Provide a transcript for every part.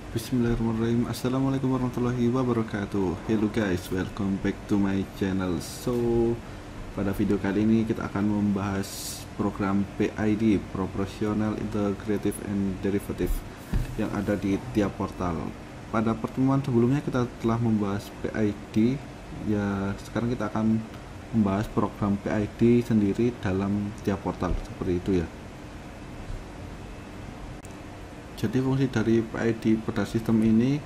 Bismillahirrahmanirrahim. Assalamualaikum warahmatullahi wabarakatuh. Hello guys, welcome back to my channel. So, pada video kali ini kita akan membahas program PID, Proportional Integrative and Derivative, yang ada di tiap portal. Pada pertemuan sebelumnya kita telah membahas PID. Ya, sekarang kita akan membahas program PID sendiri dalam tiap portal seperti itu ya. Jadi fungsi dari PID pada sistem ini,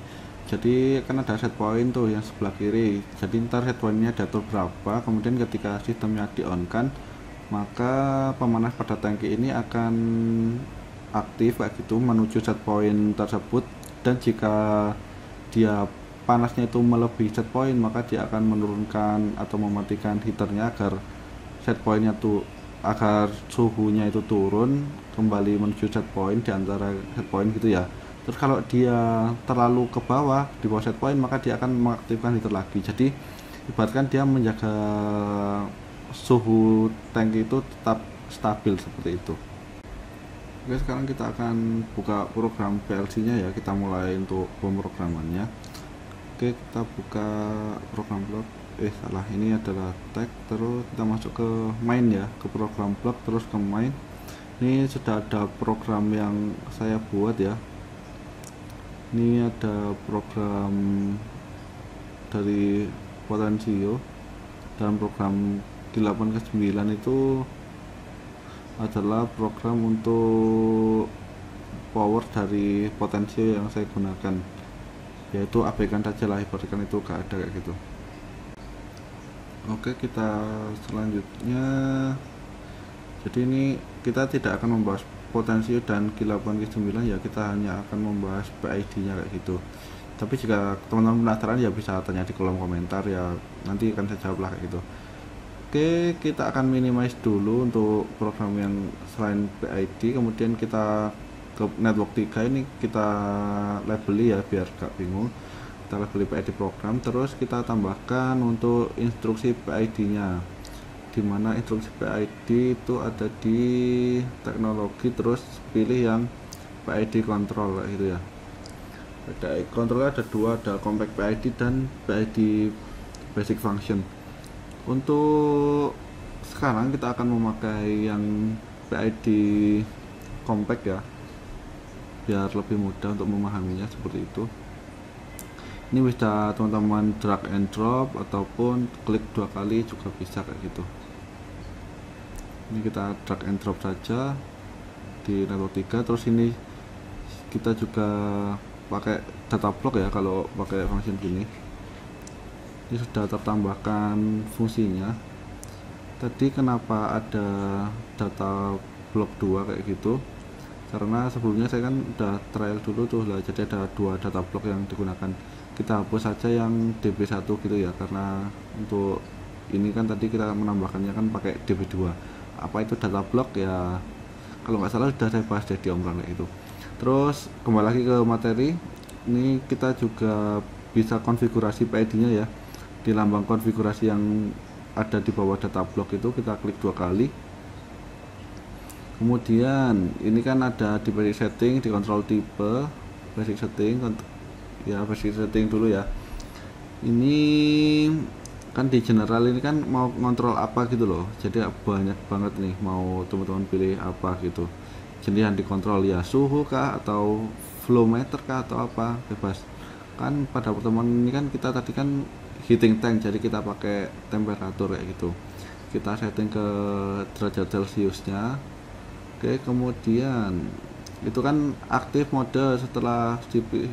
jadi kan ada set point tuh yang sebelah kiri. Jadi ntar set pointnya diatur berapa, kemudian ketika sistemnya di on kan, maka pemanas pada tangki ini akan aktif kayak gitu menuju set point tersebut. Dan jika dia panasnya itu melebihi set point, maka dia akan menurunkan atau mematikan heaternya agar set pointnya tuh agar suhunya itu turun kembali menuju set point di antara set point gitu ya. Terus kalau dia terlalu ke bawah di bawah set point, maka dia akan mengaktifkan heater lagi. Jadi ibaratkan dia menjaga suhu tangki itu tetap stabil seperti itu. Oke, sekarang kita akan buka program PLC nya ya. Kita mulai untuk pemrogramannya. Oke, kita buka program blok. Salah, ini adalah tag. Terus kita masuk ke main ya, ke program blok, terus ke main. Ini sudah ada program yang saya buat ya. Ini ada program dari Potensio. Dalam program 8 ke 9 itu adalah program untuk power dari Potensio yang saya gunakan, yaitu abaikan saja lah, ibaratkan itu gak ada kayak gitu. Oke, kita selanjutnya, jadi ini kita tidak akan membahas Potensio dan kilapan Q9 ya, kita hanya akan membahas PID nya kayak gitu. Tapi jika teman-teman penasaran ya bisa tanya di kolom komentar ya, nanti akan saya jawab lah kayak gitu. Oke, kita akan minimize dulu untuk program yang selain PID, kemudian kita ke network 3 ini kita labeli ya biar gak bingung. Kita labeli PID program, terus kita tambahkan untuk instruksi PID nya, dimana instruksi PID itu ada di teknologi, terus pilih yang PID control gitu ya. Ada control, ada dua, ada compact PID dan PID basic function. Untuk sekarang kita akan memakai yang PID compact ya, biar lebih mudah untuk memahaminya seperti itu. Ini bisa teman-teman drag and drop ataupun klik 2 kali juga bisa kayak gitu. Ini kita drag and drop saja di network 3. Terus ini kita juga pakai data block ya kalau pakai function gini. Ini sudah tertambahkan fungsinya. Tadi kenapa ada data block 2 kayak gitu, karena sebelumnya saya kan udah trial dulu tuh lah, jadi ada 2 data block yang digunakan. Kita hapus saja yang DB1 gitu ya, karena untuk ini kan tadi kita menambahkannya kan pakai DB2. Apa itu data block ya, kalau nggak salah sudah saya bahas di omrang kayak itu. Terus kembali lagi ke materi, ini kita juga bisa konfigurasi PID nya ya. Di lambang konfigurasi yang ada di bawah data block itu kita klik 2 kali. Kemudian ini kan ada di basic setting, di kontrol tipe, basic setting ya, basic setting dulu ya. Ini kan di general ini kan mau kontrol apa gitu loh, jadi banyak banget nih, mau teman-teman pilih apa gitu. Jadi yang dikontrol ya suhu kah atau flow meter kah atau apa, bebas. Kan pada pertemuan ini kan kita tadi kan heating tank, jadi kita pakai temperatur kayak gitu. Kita setting ke derajat celcius nya. Oke, kemudian itu kan aktif mode setelah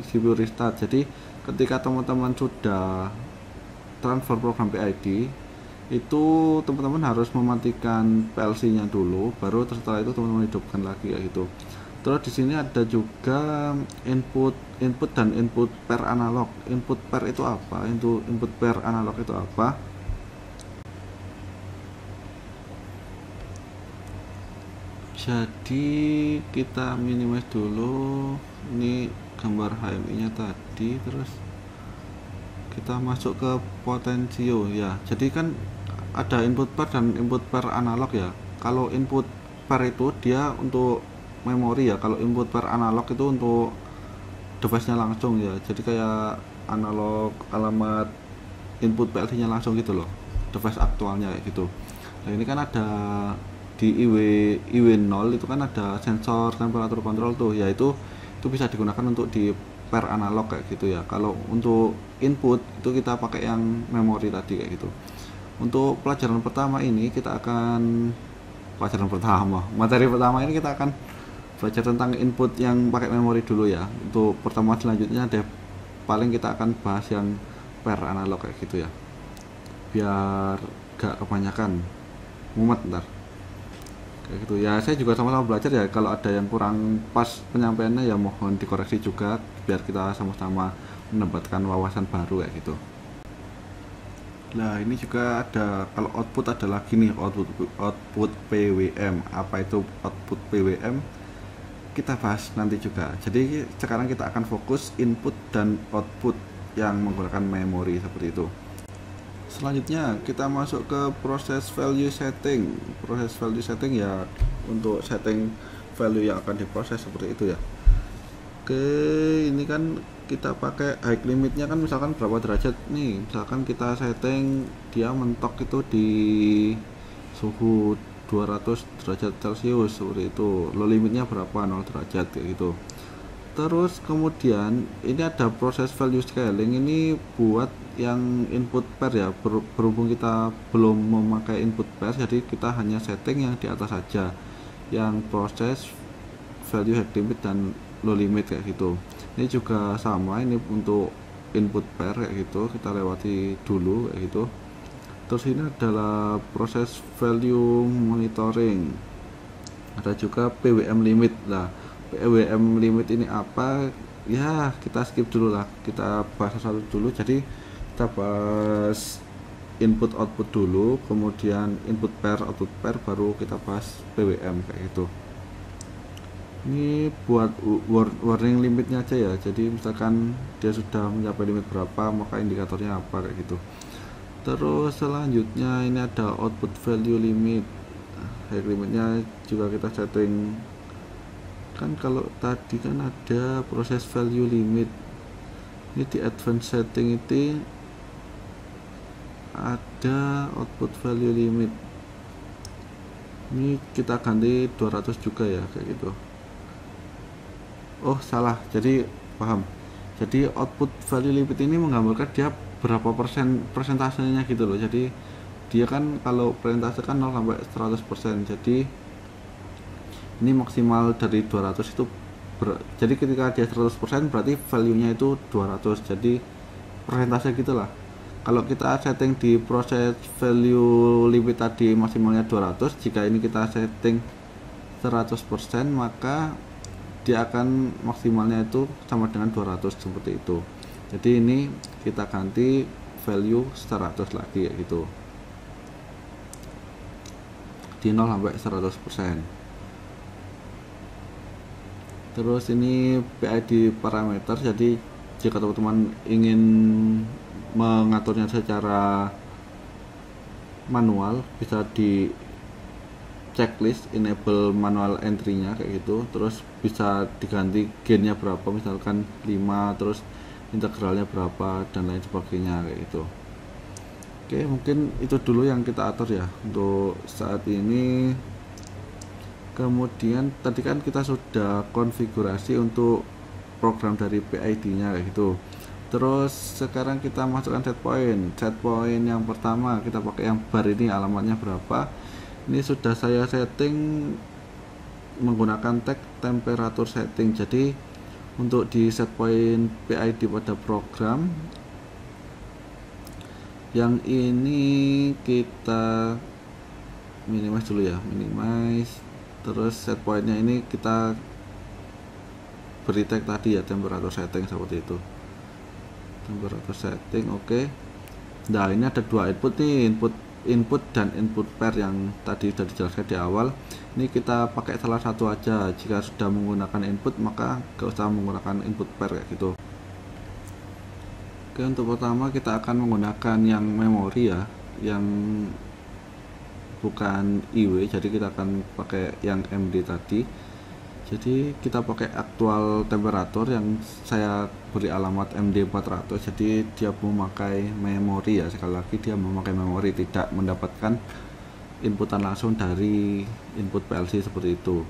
CPU restart. Jadi ketika teman-teman sudah transfer program PID, itu teman-teman harus mematikan PLC nya dulu, baru setelah itu teman-teman hidupkan lagi kayak gitu. Terus di sini ada juga input dan input pair analog. Input pair itu apa? Input pair analog itu apa? Jadi kita minimize dulu. Ini gambar HMI nya tadi, terus kita masuk ke Potensio ya. Jadi kan ada input pair dan input pair analog ya. Kalau input pair itu dia untuk memori ya, kalau input pair analog itu untuk device-nya langsung ya, jadi kayak analog alamat input PLD nya langsung gitu loh, device aktualnya kayak gitu. Nah ini kan ada di IW0 itu kan ada sensor temperatur kontrol tuh, yaitu itu bisa digunakan untuk di per analog kayak gitu ya. Kalau untuk input itu kita pakai yang memori tadi kayak gitu. Untuk pelajaran pertama ini kita akan materi pertama ini kita akan belajar tentang input yang pakai memori dulu ya. Untuk pertemuan selanjutnya deh paling kita akan bahas yang per analog kayak gitu ya, biar gak kebanyakan mumet ntar kayak gitu ya. Saya juga sama-sama belajar ya, kalau ada yang kurang pas penyampaiannya ya mohon dikoreksi juga, biar kita sama-sama mendapatkan wawasan baru kayak gitu. Nah ini juga ada, kalau output ada lagi nih, output PWM. Apa itu output PWM? Kita bahas nanti juga. Jadi sekarang kita akan fokus input dan output yang menggunakan memori seperti itu. Selanjutnya kita masuk ke proses value setting. Proses value setting ya untuk setting value yang akan diproses seperti itu ya. Oke, ini kan kita pakai high limitnya kan misalkan berapa derajat nih, misalkan kita setting dia mentok itu di suhu 200 derajat Celcius seperti itu, low limitnya berapa, 0 derajat kayak gitu. Terus kemudian ini ada proses value scaling, ini buat yang input pair ya, berhubung kita belum memakai input pair jadi kita hanya setting yang di atas saja, yang proses value high limit dan low limit kayak gitu. Ini juga sama, ini untuk input pair kayak gitu, kita lewati dulu kayak gitu. Terus ini adalah proses value monitoring, ada juga PWM limit. Lah PWM limit ini apa ya, kita skip dulu lah, kita bahas satu dulu. Jadi kita bahas input output dulu, kemudian input pair output pair, baru kita bahas PWM kayak gitu. Ini buat warning limitnya aja ya, jadi misalkan dia sudah mencapai limit berapa maka indikatornya apa kayak gitu. Terus selanjutnya ini ada output value limit. High limitnya juga kita setting, kan kalau tadi kan ada proses value limit, ini di advanced setting itu ada output value limit, ini kita ganti 200 juga ya kayak gitu. Oh salah, jadi paham, jadi output value limit ini menggambarkan dia berapa persentasenya gitu loh. Jadi dia kan kalau persentase kan 0 sampai 100%, jadi ini maksimal dari 200 itu jadi ketika dia 100% berarti value nya itu 200, jadi persentase gitulah. Kalau kita setting di proses value limit tadi maksimalnya 200, jika ini kita setting 100% maka dia akan maksimalnya itu sama dengan 200 seperti itu. Jadi ini kita ganti value 100 lagi ya gitu, di 0 sampai 100%. Terus ini PID parameter, jadi jika teman-teman ingin mengaturnya secara manual bisa di checklist enable manual entry-nya kayak gitu. Terus bisa diganti gainnya berapa, misalkan 5, terus integralnya berapa dan lain sebagainya kayak gitu. Oke, mungkin itu dulu yang kita atur ya untuk saat ini. Kemudian tadi kan kita sudah konfigurasi untuk program dari PID nya kayak gitu. Terus sekarang kita masukkan set point yang pertama, kita pakai yang bar ini, alamatnya berapa. Ini sudah saya setting menggunakan tag temperatur setting. Jadi untuk di set point PID pada program yang ini kita minimize dulu ya, terus set pointnya ini kita beri tag tadi ya, temperatur setting seperti itu, temperatur setting. Oke. Nah ini ada dua input nih, input dan input pair yang tadi sudah dijelaskan di awal. Ini kita pakai salah satu aja, jika sudah menggunakan input maka gak usah menggunakan input pair kayak gitu. Oke, untuk pertama kita akan menggunakan yang memori ya, yang bukan IW, jadi kita akan pakai yang MD tadi. Jadi kita pakai aktual temperatur yang saya beri alamat MD400, jadi dia memakai memori ya, sekali lagi dia memakai memori, tidak mendapatkan inputan langsung dari input PLC seperti itu.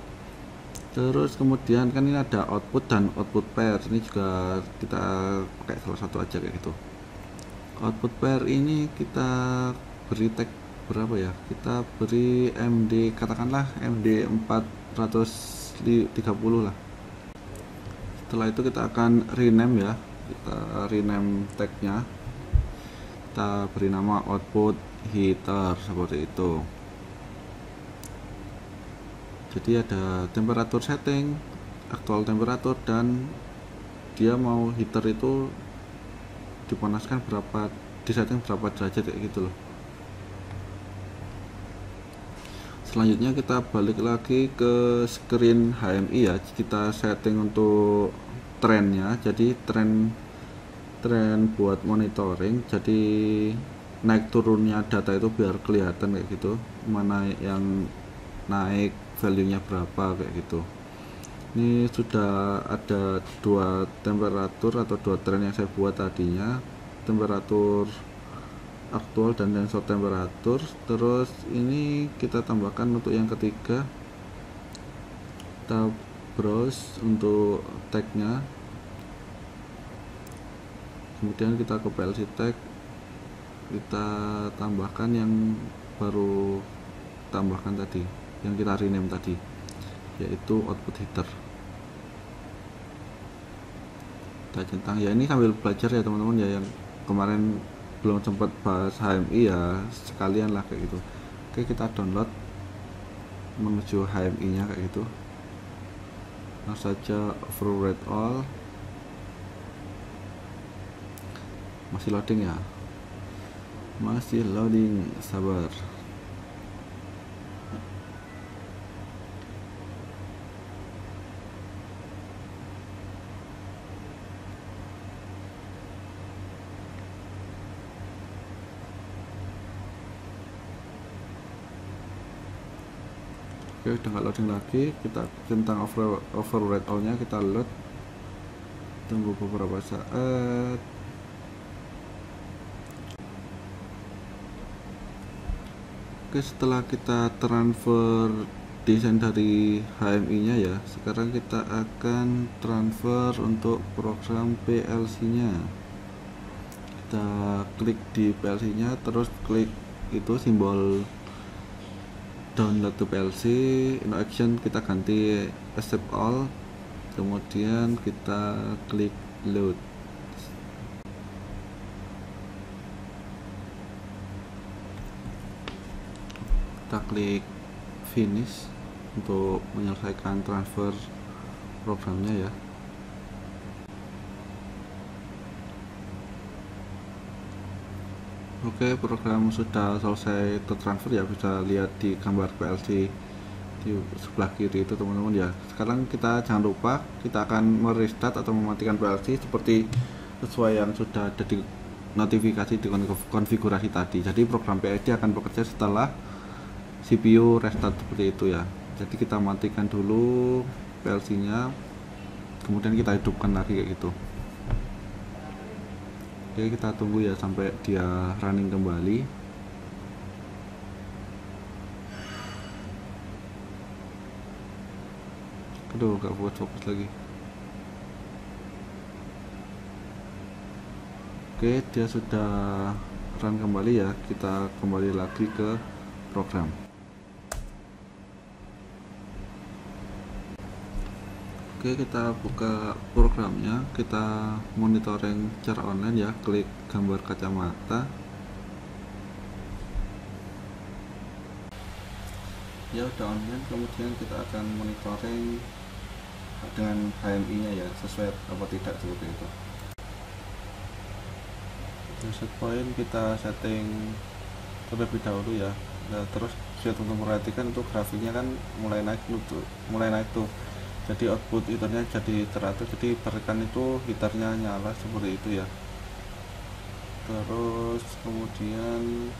Terus kemudian kan ini ada output dan output pair, ini juga kita pakai salah satu aja kayak gitu. Output pair ini kita beri tag berapa ya, kita beri MD, katakanlah MD 430 lah. Setelah itu kita akan rename ya, kita rename tagnya, kita beri nama output heater seperti itu. Jadi ada temperatur setting, aktual temperatur, dan dia mau heater itu dipanaskan berapa, di setting berapa derajat kayak gitu loh. Selanjutnya kita balik lagi ke screen HMI ya, kita setting untuk trennya, jadi tren buat monitoring, jadi naik turunnya data itu biar kelihatan kayak gitu, mana yang naik value nya berapa kayak gitu. Ini sudah ada dua temperatur atau dua tren yang saya buat tadinya, temperatur aktual dan sensor temperatur. Terus ini kita tambahkan untuk yang ketiga, kita browse untuk tagnya, kemudian kita ke PLC tag, kita tambahkan yang baru tambahkan tadi, yang kita rename tadi, yaitu output heater. Kita centang ya, ini sambil belajar ya teman-teman ya, yang kemarin belum sempat bahas HMI ya, sekalian lah kayak gitu. Oke, kita download menuju HMI nya kayak gitu, langsung saja override all. Masih loading ya, masih loading, sabar. Oke, udah nggak loading lagi, kita centang override all nya, kita load, tunggu beberapa saat. Oke, setelah kita transfer desain dari HMI nya ya, sekarang kita akan transfer untuk program PLC nya. Kita klik di PLC nya, terus klik itu simbol download to PLC, no action kita ganti accept all, kemudian kita klik load. Kita klik finish untuk menyelesaikan transfer programnya ya. Oke, program sudah selesai tertransfer ya, bisa lihat di gambar PLC di sebelah kiri itu teman-teman ya. Sekarang kita jangan lupa, kita akan merestart atau mematikan PLC seperti sesuai yang sudah ada di notifikasi di konfigurasi tadi. Jadi program PID akan bekerja setelah CPU restart seperti itu ya. Jadi kita matikan dulu PLC nya, kemudian kita hidupkan lagi kayak gitu. Oke, kita tunggu ya sampai dia running kembali. Aduh, gak fokus lagi. Oke, dia sudah run kembali ya. Kita kembali lagi ke program. Oke, kita buka programnya, kita monitoring secara online ya, klik gambar kacamata. Ya udah online, kemudian kita akan monitoring dengan HMI nya ya, sesuai apa tidak seperti itu. Set point kita setting terlebih dahulu ya. Nah, terus saya untuk memperhatikan itu grafiknya kan mulai naik tuh. Jadi output heaternya jadi teratur, jadi berikan itu heaternya nyala seperti itu ya. Terus kemudian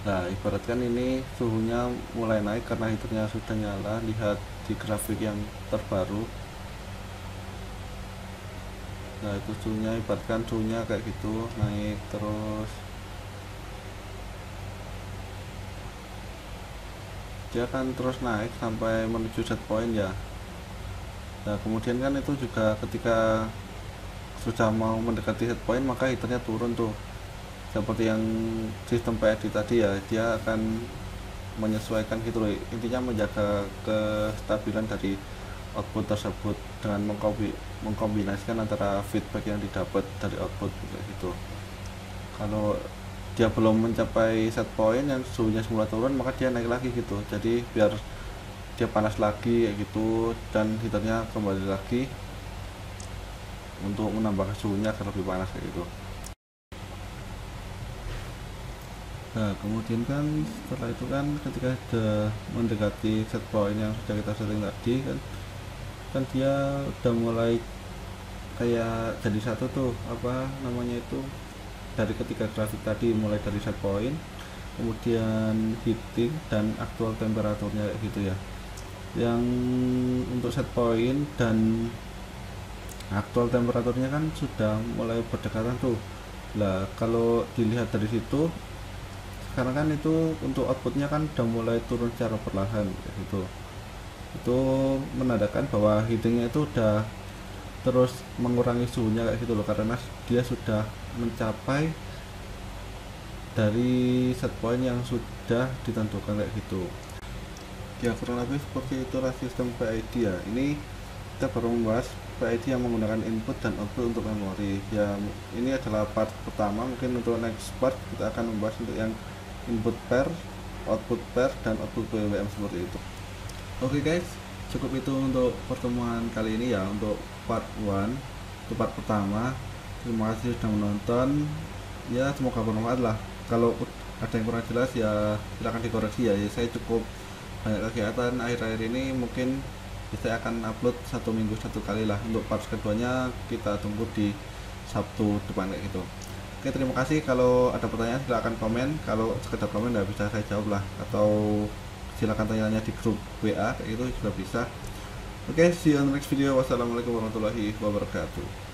Nah, ibaratkan ini suhunya mulai naik karena heaternya sudah nyala. Lihat di grafik yang terbaru. Nah, itu suhunya, ibaratkan suhunya kayak gitu, naik terus. Dia akan terus naik sampai menuju set point ya. Nah, kemudian kan itu juga ketika sudah mau mendekati set point, maka heaternya turun tuh. Seperti yang sistem PID tadi ya, dia akan menyesuaikan gitu loh, intinya menjaga kestabilan dari output tersebut dengan mengkombinasikan antara feedback yang didapat dari output gitu. Kalau dia belum mencapai set point yang suhunya semula turun, maka dia naik lagi gitu, jadi biar dia panas lagi kayak gitu, dan heaternya kembali lagi untuk menambah suhunya agar lebih panas kayak gitu. Nah, kemudian kan setelah itu kan ketika sudah mendekati set point yang sudah kita setting tadi kan dia udah mulai kayak jadi satu tuh, apa namanya itu, dari ketiga grafik tadi, mulai dari set point, kemudian heating dan aktual temperaturnya kayak gitu ya. Yang untuk set point dan aktual temperaturnya kan sudah mulai berdekatan tuh. Lah, kalau dilihat dari situ, sekarang kan itu untuk outputnya kan udah mulai turun secara perlahan kayak gitu. Itu menandakan bahwa heatingnya itu udah terus mengurangi suhunya kayak gitu loh, karena dia sudah mencapai dari set point yang sudah ditentukan kayak gitu ya. Kurang lebih seperti itulah sistem PID ya. Ini kita baru membahas PID yang menggunakan input dan output untuk memori ya. Ini adalah part pertama, mungkin untuk next part kita akan membahas untuk yang input pair, output pair, dan output PWM seperti itu. Oke guys, cukup itu untuk pertemuan kali ini ya, untuk part 1, itu part pertama. Terima kasih sudah menonton ya, semoga bermanfaat lah. Kalau ada yang kurang jelas ya silahkan dikoreksi ya. Saya cukup banyak kegiatan akhir-akhir ini, mungkin saya akan upload 1 minggu 1 kali lah. Untuk part keduanya kita tunggu di Sabtu depan kayak gitu. Oke, terima kasih. Kalau ada pertanyaan silahkan komen, kalau sekedar komen nggak bisa saya jawab lah, atau silakan tanya-tanya di grup WA kayak gitu juga bisa. Oke, see you on the next video. Wassalamualaikum warahmatullahi wabarakatuh.